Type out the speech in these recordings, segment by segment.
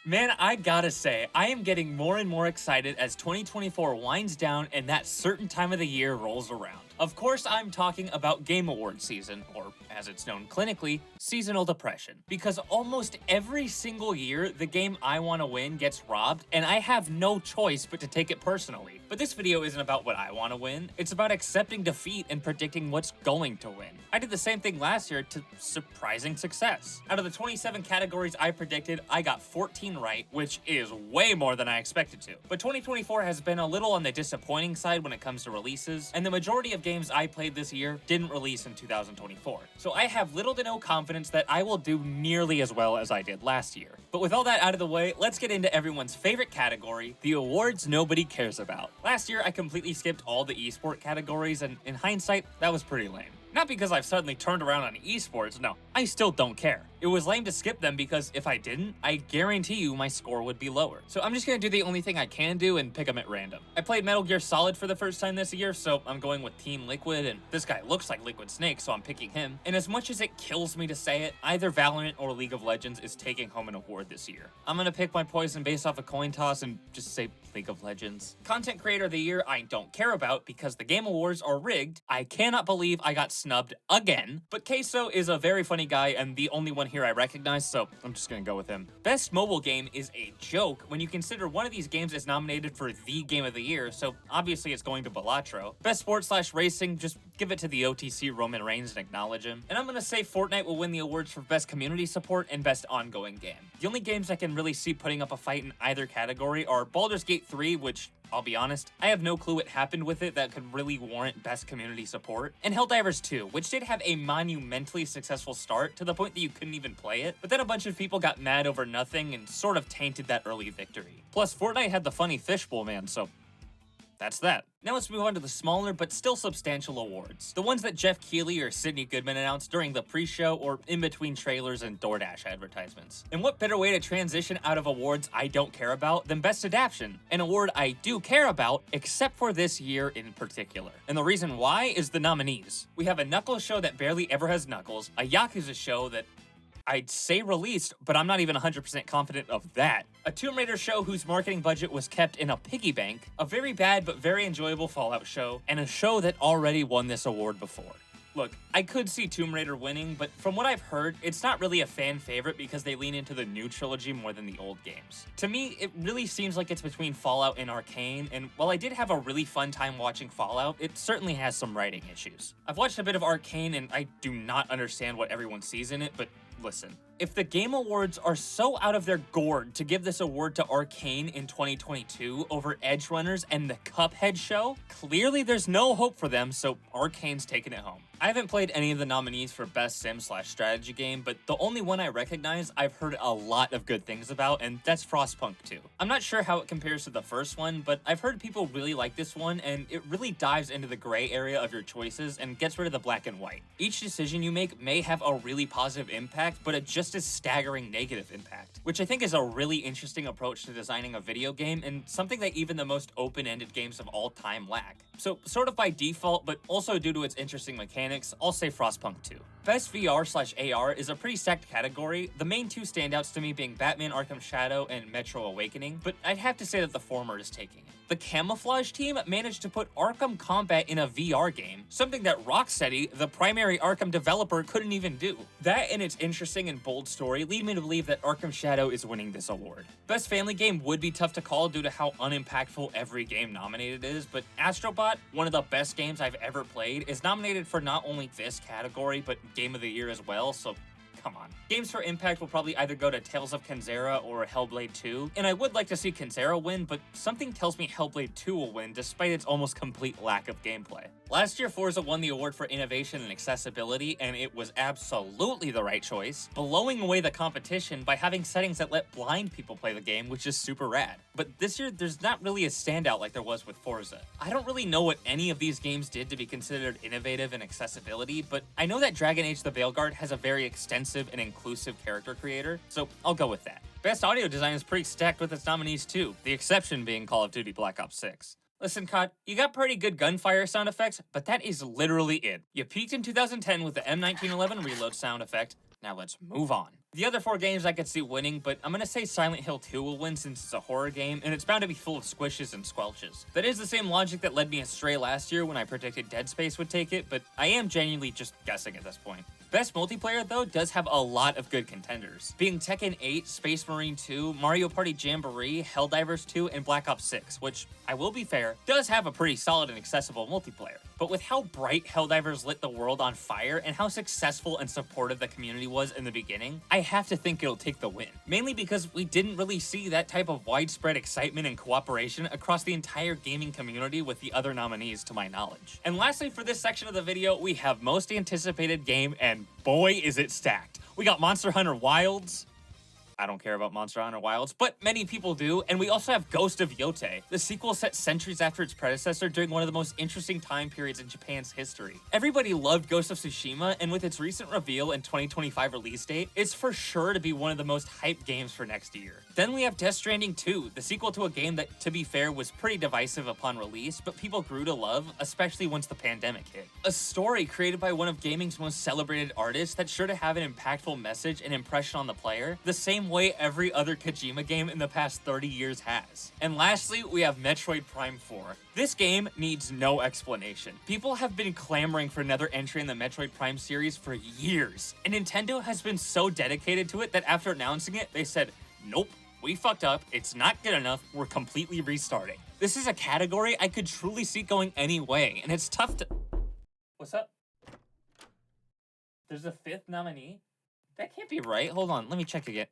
Man, I gotta say, I am getting more and more excited as 2024 winds down and that certain time of the year rolls around. Of course, I'm talking about Game Awards season, or as it's known clinically, seasonal depression. Because almost every single year, the game I want to win gets robbed, and I have no choice but to take it personally. But this video isn't about what I want to win, it's about accepting defeat and predicting what's going to win. I did the same thing last year to surprising success. Out of the 27 categories I predicted, I got 14 right, which is way more than I expected to. But 2024 has been a little on the disappointing side when it comes to releases, and the majority of games I played this year didn't release in 2024. So I have little to no confidence that I will do nearly as well as I did last year. But with all that out of the way, let's get into everyone's favorite category, the awards nobody cares about. Last year, I completely skipped all the esport categories, and in hindsight, that was pretty lame. Not because I've suddenly turned around on esports, no, I still don't care. It was lame to skip them because if I didn't, I guarantee you my score would be lower. So I'm just gonna do the only thing I can do and pick them at random. I played Metal Gear Solid for the first time this year, so I'm going with Team Liquid, and this guy looks like Liquid Snake, so I'm picking him. And as much as it kills me to say it, either Valorant or League of Legends is taking home an award this year. I'm gonna pick my poison based off a coin toss and just say League of Legends. Content Creator of the Year I don't care about because the Game Awards are rigged. I cannot believe I got snubbed again, but Queso is a very funny guy and the only one here I recognize, so I'm just gonna go with him. Best Mobile Game is a joke when you consider one of these games is nominated for the Game of the Year, so obviously it's going to Balatro. Best Sport/Racing, just give it to the OTC Roman Reigns and acknowledge him. And I'm gonna say Fortnite will win the awards for Best Community Support and Best Ongoing Game. The only games I can really see putting up a fight in either category are Baldur's Gate 3, which, I'll be honest, I have no clue what happened with it that could really warrant best community support, and Helldivers 2, which did have a monumentally successful start to the point that you couldn't even play it, but then a bunch of people got mad over nothing and sort of tainted that early victory. Plus, Fortnite had the funny fishbowl man, so that's that. Now let's move on to the smaller but still substantial awards. The ones that Jeff Keighley or Sydney Goodman announced during the pre-show or in between trailers and DoorDash advertisements. And what better way to transition out of awards I don't care about than Best Adaption, an award I do care about, except for this year in particular. And the reason why is the nominees. We have a Knuckles show that barely ever has Knuckles, a Yakuza show that I'd say released, but I'm not even 100% confident of that. A Tomb Raider show whose marketing budget was kept in a piggy bank, a very bad but very enjoyable Fallout show, and a show that already won this award before. Look, I could see Tomb Raider winning, but from what I've heard, it's not really a fan favorite because they lean into the new trilogy more than the old games. To me, it really seems like it's between Fallout and Arcane, and while I did have a really fun time watching Fallout, it certainly has some writing issues. I've watched a bit of Arcane and I do not understand what everyone sees in it, but listen, if the Game Awards are so out of their gourd to give this award to Arcane in 2022 over Edge Runners and the Cuphead show, clearly there's no hope for them, so Arcane's taking it home. I haven't played any of the nominees for Best Sim/Strategy Game, but the only one I recognize I've heard a lot of good things about, and that's Frostpunk 2. I'm not sure how it compares to the first one, but I've heard people really like this one, and it really dives into the gray area of your choices and gets rid of the black and white. Each decision you make may have a really positive impact, but a just as staggering negative impact, which I think is a really interesting approach to designing a video game and something that even the most open-ended games of all time lack. So sort of by default, but also due to its interesting mechanics, I'll say Frostpunk 2. Best VR/AR is a pretty stacked category, the main two standouts to me being Batman Arkham Shadow and Metro Awakening, but I'd have to say that the former is taking it. The Camouflage team managed to put Arkham Combat in a VR game, something that Rocksteady, the primary Arkham developer, couldn't even do. That and its interesting and bold story lead me to believe that Arkham Shadow is winning this award. Best Family Game would be tough to call due to how unimpactful every game nominated is, but Astrobot, one of the best games I've ever played, is nominated for not only this category, but Game of the Year as well, so come on. Games for impact will probably either go to Tales of Kenzera or Hellblade 2, and I would like to see Kenzera win, but something tells me Hellblade 2 will win despite its almost complete lack of gameplay. Last year, Forza won the award for innovation and accessibility, and it was absolutely the right choice, blowing away the competition by having settings that let blind people play the game, which is super rad. But this year, there's not really a standout like there was with Forza. I don't really know what any of these games did to be considered innovative in accessibility, but I know that Dragon Age the Veilguard has a very extensive and inclusive character creator, so I'll go with that. Best audio design is pretty stacked with its nominees too, the exception being Call of Duty Black Ops 6. Listen, COD, you got pretty good gunfire sound effects, but that is literally it. You peaked in 2010 with the M1911 reload sound effect, now let's move on. The other 4 games I could see winning, but I'm gonna say Silent Hill 2 will win since it's a horror game, and it's bound to be full of squishes and squelches. That is the same logic that led me astray last year when I predicted Dead Space would take it, but I am genuinely just guessing at this point. Best multiplayer, though, does have a lot of good contenders, being Tekken 8, Space Marine 2, Mario Party Jamboree, Helldivers 2, and Black Ops 6, which, I will be fair, does have a pretty solid and accessible multiplayer. But with how bright Helldivers lit the world on fire and how successful and supportive the community was in the beginning, I have to think it'll take the win. Mainly because we didn't really see that type of widespread excitement and cooperation across the entire gaming community with the other nominees to my knowledge. And lastly, for this section of the video, we have most anticipated game, and boy is it stacked. We got Monster Hunter Wilds. I don't care about Monster Hunter Wilds, but many people do, and we also have Ghost of Yotei, the sequel set centuries after its predecessor during one of the most interesting time periods in Japan's history. Everybody loved Ghost of Tsushima, and with its recent reveal and 2025 release date, it's for sure to be one of the most hyped games for next year. Then we have Death Stranding 2, the sequel to a game that, to be fair, was pretty divisive upon release, but people grew to love, especially once the pandemic hit. A story created by one of gaming's most celebrated artists that's sure to have an impactful message and impression on the player, the same way every other Kojima game in the past 30 years has. And lastly, we have Metroid Prime 4. This game needs no explanation. People have been clamoring for another entry in the Metroid Prime series for years, and Nintendo has been so dedicated to it that after announcing it, they said, nope, we fucked up, it's not good enough, we're completely restarting. This is a category I could truly see going any way, and it's tough to... What's up? There's a 5th nominee? That can't be right. Hold on, let me check again.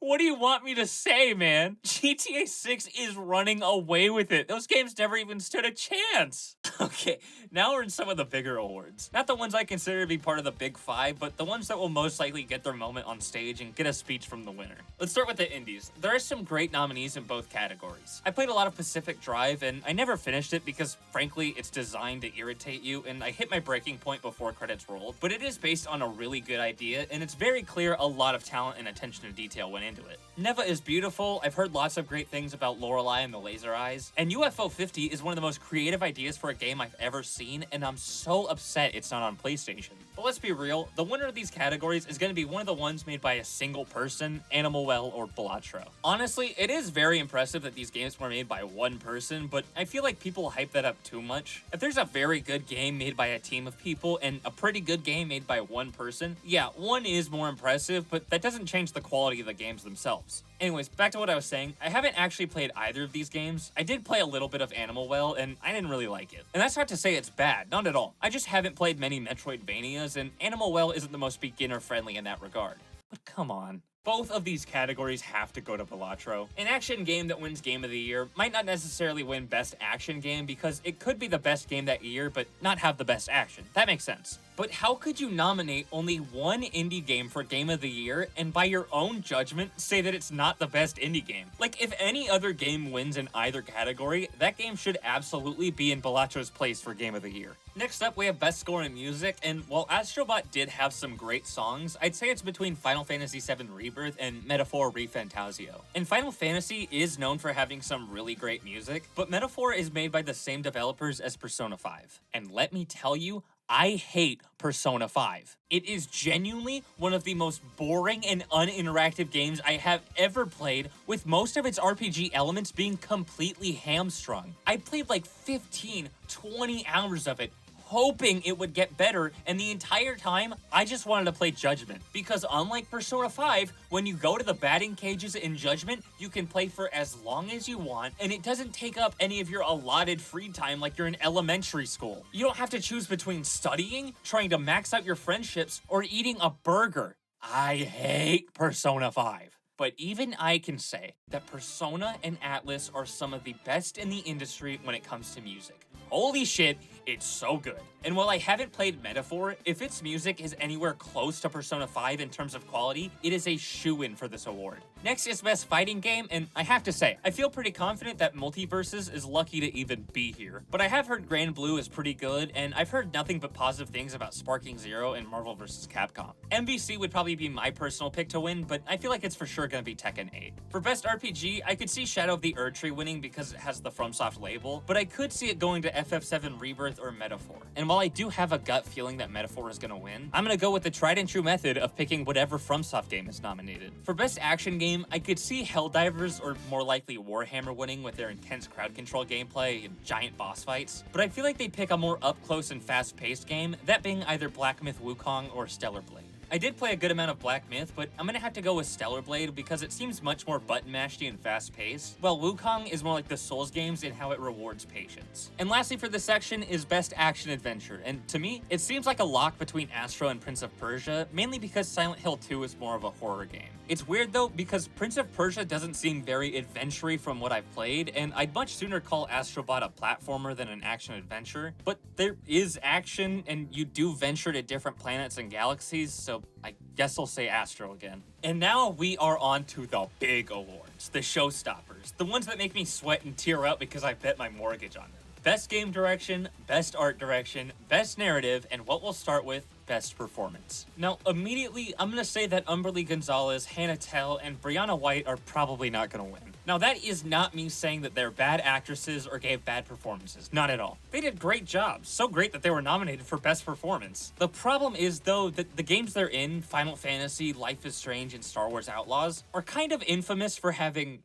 What do you want me to say, man? GTA 6 is running away with it. Those games never even stood a chance. Okay, now we're in some of the bigger awards. Not the ones I consider to be part of the big 5, but the ones that will most likely get their moment on stage and get a speech from the winner. Let's start with the indies. There are some great nominees in both categories. I played a lot of Pacific Drive, and I never finished it because, frankly, it's designed to irritate you, and I hit my breaking point before credits rolled. But it is based on a really good idea, and it's very clear a lot of talent and attention to detail went into it. Neva is beautiful. I've heard lots of great things about Lorelei and the laser eyes. And UFO 50 is one of the most creative ideas for a game I've ever seen, and I'm so upset it's not on PlayStation. But let's be real, the winner of these categories is going to be one of the ones made by a single person, Animal Well or Balatro. Honestly, it is very impressive that these games were made by one person, but I feel like people hype that up too much. If there's a very good game made by a team of people and a pretty good game made by one person, yeah, one is more impressive, but that doesn't change the quality of the games themselves. Anyways, back to what I was saying, I haven't actually played either of these games. I did play a little bit of Animal Well, and I didn't really like it. And that's not to say it's bad, not at all. I just haven't played many Metroidvanias, and Animal Well isn't the most beginner-friendly in that regard. But come on. Both of these categories have to go to Balatro. An action game that wins Game of the Year might not necessarily win Best Action Game because it could be the best game that year, but not have the best action. That makes sense. But how could you nominate only one indie game for Game of the Year and by your own judgment say that it's not the best indie game? Like, if any other game wins in either category, that game should absolutely be in Balatro's place for Game of the Year. Next up, we have Best Score in Music, and while Astrobot did have some great songs, I'd say it's between Final Fantasy VII Rebirth and Metaphor ReFantazio. And Final Fantasy is known for having some really great music, but Metaphor is made by the same developers as Persona 5. And let me tell you, I hate Persona 5. It is genuinely one of the most boring and uninteractive games I have ever played, with most of its RPG elements being completely hamstrung. I played like 15, 20 hours of it, hoping it would get better, and the entire time, I just wanted to play Judgment. Because unlike Persona 5, when you go to the batting cages in Judgment, you can play for as long as you want, and it doesn't take up any of your allotted free time like you're in elementary school. You don't have to choose between studying, trying to max out your friendships, or eating a burger. I hate Persona 5. But even I can say that Persona and Atlus are some of the best in the industry when it comes to music. Holy shit, it's so good. And while I haven't played Metaphor, if its music is anywhere close to Persona 5 in terms of quality, it is a shoo-in for this award. Next is Best Fighting Game, and I have to say, I feel pretty confident that Multiverses is lucky to even be here. But I have heard Grand Blue is pretty good, and I've heard nothing but positive things about Sparking Zero and Marvel vs. Capcom. MVC would probably be my personal pick to win, but I feel like it's for sure gonna be Tekken 8. For Best RPG, I could see Shadow of the Erdtree winning because it has the FromSoft label, but I could see it going to FF7 Rebirth Rebirth or Metaphor. And while I do have a gut feeling that Metaphor is gonna win, I'm gonna go with the tried and true method of picking whatever FromSoft game is nominated. For Best Action Game, I could see Helldivers or more likely Warhammer winning with their intense crowd control gameplay and giant boss fights, but I feel like they'd pick a more up-close and fast-paced game, that being either Black Myth Wukong or Stellar Blade. I did play a good amount of Black Myth, but I'm gonna have to go with Stellar Blade because it seems much more button-mashy and fast-paced, while Wukong is more like the Souls games in how it rewards patience. And lastly for this section is Best Action Adventure, and to me, it seems like a lock between Astro and Prince of Persia, mainly because Silent Hill 2 is more of a horror game. It's weird though, because Prince of Persia doesn't seem very adventure-y from what I've played, and I'd much sooner call Astrobot a platformer than an action-adventure, but there is action, and you do venture to different planets and galaxies, so I guess I'll say Astro again. And now we are on to the big awards, the showstoppers, the ones that make me sweat and tear up because I bet my mortgage on them. Best Game Direction, Best Art Direction, Best Narrative, and what we'll start with, Best Performance. Now, immediately, I'm gonna say that Umberly Gonzalez, Hannah Tell, and Brianna White are probably not gonna win. Now, that is not me saying that they're bad actresses or gave bad performances, not at all. They did great jobs, so great that they were nominated for Best Performance. The problem is, though, that the games they're in, Final Fantasy, Life is Strange, and Star Wars Outlaws, are kind of infamous for having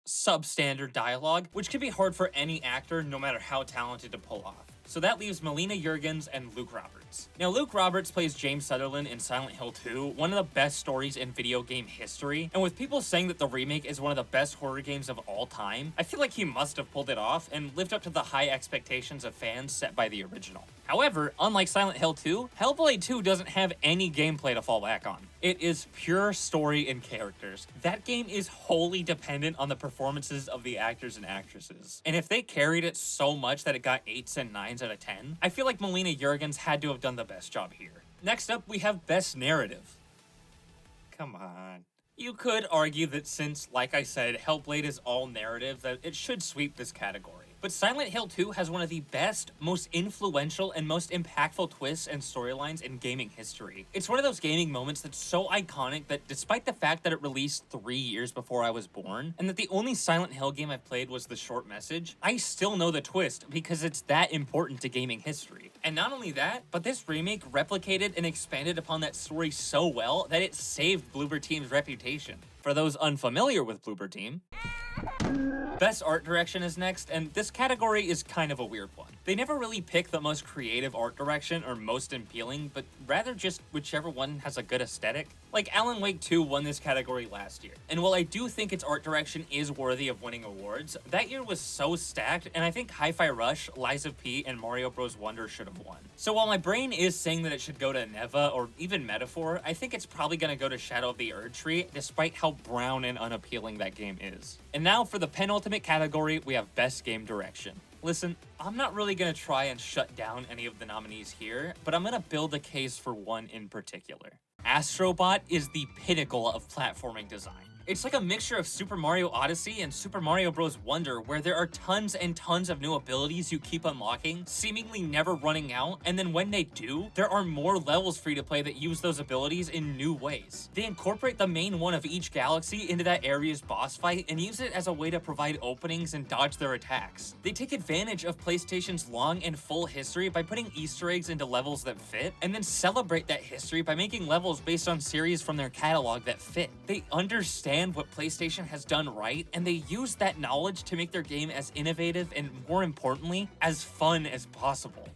substandard dialogue, which can be hard for any actor, no matter how talented, to pull off. So that leaves Melina Juergens and Luke Roberts. Now, Luke Roberts plays James Sutherland in Silent Hill 2, one of the best stories in video game history, and with people saying that the remake is one of the best horror games of all time, I feel like he must have pulled it off and lived up to the high expectations of fans set by the original. However, unlike Silent Hill 2, Hellblade 2 doesn't have any gameplay to fall back on. It is pure story and characters. That game is wholly dependent on the performances of the actors and actresses. And if they carried it so much that it got 8s and 9s out of 10, I feel like Melina Juergens had to have done the best job here. Next up, we have Best Narrative. Come on. You could argue that since, like I said, Hellblade is all narrative, that it should sweep this category. But Silent Hill 2 has one of the best, most influential, and most impactful twists and storylines in gaming history. It's one of those gaming moments that's so iconic that despite the fact that it released 3 years before I was born, and that the only Silent Hill game I've played was The Short Message, I still know the twist because it's that important to gaming history. And not only that, but this remake replicated and expanded upon that story so well that it saved Bloober Team's reputation. For those unfamiliar with Bloober Team, Best Art Direction is next, and this category is kind of a weird one. They never really pick the most creative art direction or most appealing, but rather just whichever one has a good aesthetic. Like Alan Wake 2 won this category last year, and while I do think its art direction is worthy of winning awards, that year was so stacked, and I think Hi-Fi Rush, Lies of P, and Mario Bros. Wonder should have won. So while my brain is saying that it should go to Neva or even Metaphor, I think it's probably gonna go to Shadow of the Erdtree, despite how brown and unappealing that game is. And now for the penultimate category, we have Best Game Direction. Listen, I'm not really gonna try and shut down any of the nominees here, but I'm gonna build a case for one in particular. Astrobot is the pinnacle of platforming design. It's like a mixture of Super Mario Odyssey and Super Mario Bros. Wonder, where there are tons and tons of new abilities you keep unlocking, seemingly never running out, and then when they do, there are more levels for you to play that use those abilities in new ways. They incorporate the main one of each galaxy into that area's boss fight and use it as a way to provide openings and dodge their attacks. They take advantage of PlayStation's long and full history by putting Easter eggs into levels that fit, and then celebrate that history by making levels based on series from their catalog that fit. They understand what PlayStation has done right, and they use that knowledge to make their game as innovative and, more importantly, as fun as possible.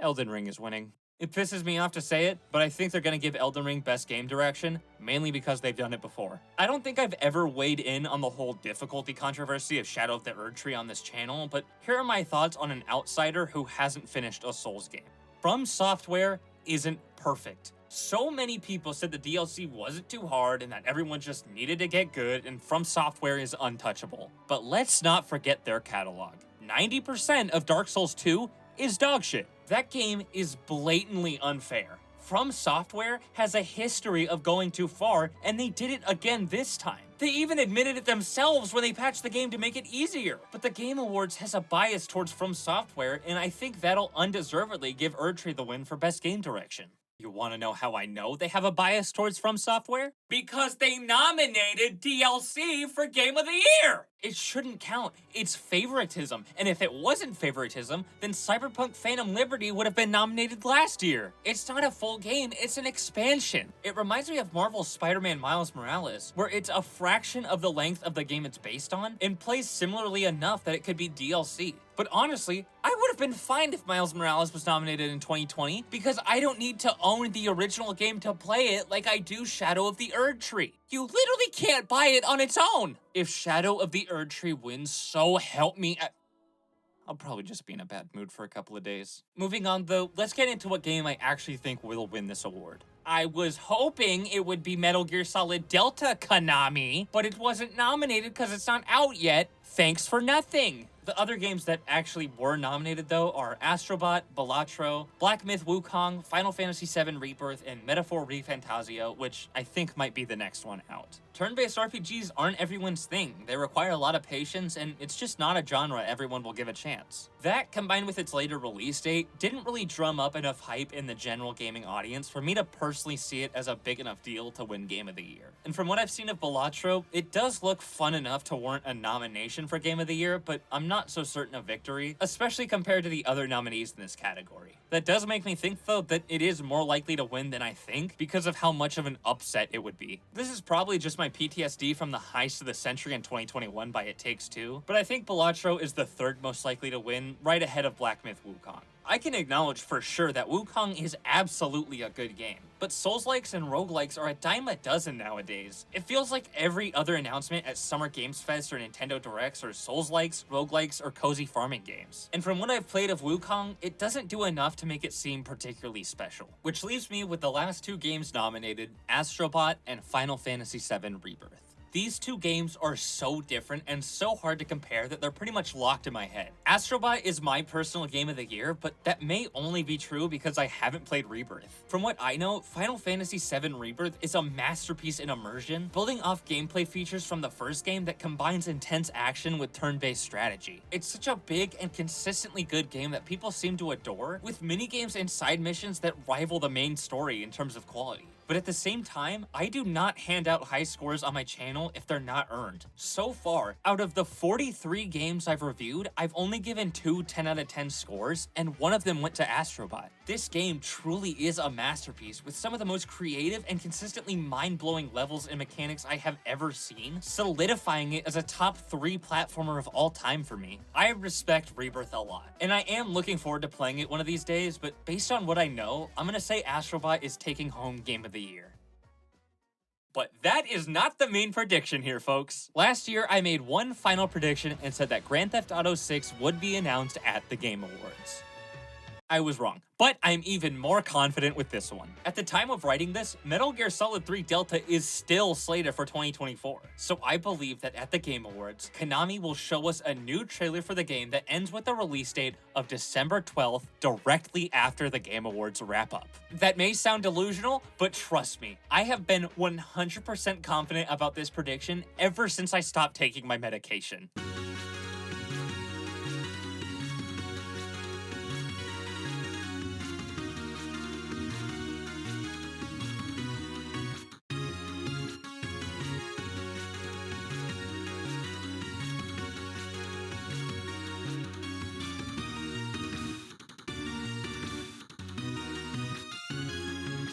Elden Ring is winning. It pisses me off to say it, but I think they're gonna give Elden Ring Best Game Direction, mainly because they've done it before. I don't think I've ever weighed in on the whole difficulty controversy of Shadow of the Erdtree on this channel, but here are my thoughts on an outsider who hasn't finished a Souls game. From Software isn't perfect. So many people said the DLC wasn't too hard and that everyone just needed to get good, and From Software is untouchable. But let's not forget their catalog. 90% of Dark Souls 2 is dogshit. That game is blatantly unfair. From Software has a history of going too far, and they did it again this time. They even admitted it themselves when they patched the game to make it easier. But the Game Awards has a bias towards From Software, and I think that'll undeservedly give Erdtree the win for Best Game Direction. You want to know how I know they have a bias towards From Software? Because they nominated DLC for Game of the Year! It shouldn't count. It's favoritism. And if it wasn't favoritism, then Cyberpunk Phantom Liberty would have been nominated last year. It's not a full game, it's an expansion. It reminds me of Marvel's Spider-Man Miles Morales, where it's a fraction of the length of the game it's based on and plays similarly enough that it could be DLC. But honestly, I would have been fine if Miles Morales was nominated in 2020 because I don't need to own the original game to play it like I do Shadow of the Erdtree. You literally can't buy it on its own. If Shadow of the Erdtree wins, so help me. I'll probably just be in a bad mood for a couple of days. Moving on though, let's get into what game I actually think will win this award. I was hoping it would be Metal Gear Solid Delta, Konami, but it wasn't nominated because it's not out yet. Thanks for nothing. The other games that actually were nominated, though, are Astrobot, Balatro, Black Myth Wukong, Final Fantasy VII Rebirth, and Metaphor ReFantazio, which I think might be the next one out. Turn-based RPGs aren't everyone's thing. They require a lot of patience, and it's just not a genre everyone will give a chance. That, combined with its later release date, didn't really drum up enough hype in the general gaming audience for me to personally see it as a big enough deal to win Game of the Year. And from what I've seen of Balatro, it does look fun enough to warrant a nomination for Game of the Year, but I'm not so certain of victory, especially compared to the other nominees in this category. That does make me think, though, that it is more likely to win than I think because of how much of an upset it would be. This is probably just my PTSD from the heist of the century in 2021 by It Takes Two, but I think Balatro is the third most likely to win, right ahead of Black Myth Wukong. I can acknowledge for sure that Wukong is absolutely a good game, but Souls-likes and roguelikes are a dime a dozen nowadays. It feels like every other announcement at Summer Games Fest or Nintendo Directs are Souls-likes, roguelikes, or cozy farming games. And from what I've played of Wukong, it doesn't do enough to make it seem particularly special. Which leaves me with the last two games nominated, Astrobot and Final Fantasy VII Rebirth. These two games are so different and so hard to compare that they're pretty much locked in my head. Astrobot is my personal game of the year, but that may only be true because I haven't played Rebirth. From what I know, Final Fantasy VII Rebirth is a masterpiece in immersion, building off gameplay features from the first game that combines intense action with turn-based strategy. It's such a big and consistently good game that people seem to adore, with minigames and side missions that rival the main story in terms of quality. But at the same time, I do not hand out high scores on my channel if they're not earned. So far, out of the 43 games I've reviewed, I've only given 2 10 out of 10 scores, and one of them went to Astrobot. This game truly is a masterpiece with some of the most creative and consistently mind-blowing levels and mechanics I have ever seen, solidifying it as a top 3 platformer of all time for me. I respect Rebirth a lot, and I am looking forward to playing it one of these days, but based on what I know, I'm gonna say Astrobot is taking home Game of the Year. But that is not the main prediction here, folks. Last year, I made one final prediction and said that Grand Theft Auto 6 would be announced at the Game Awards. I was wrong, but I'm even more confident with this one. At the time of writing this, Metal Gear Solid 3 Delta is still slated for 2024, so I believe that at the Game Awards, Konami will show us a new trailer for the game that ends with a release date of December 12th, directly after the Game Awards wrap up. That may sound delusional, but trust me, I have been 100% confident about this prediction ever since I stopped taking my medication.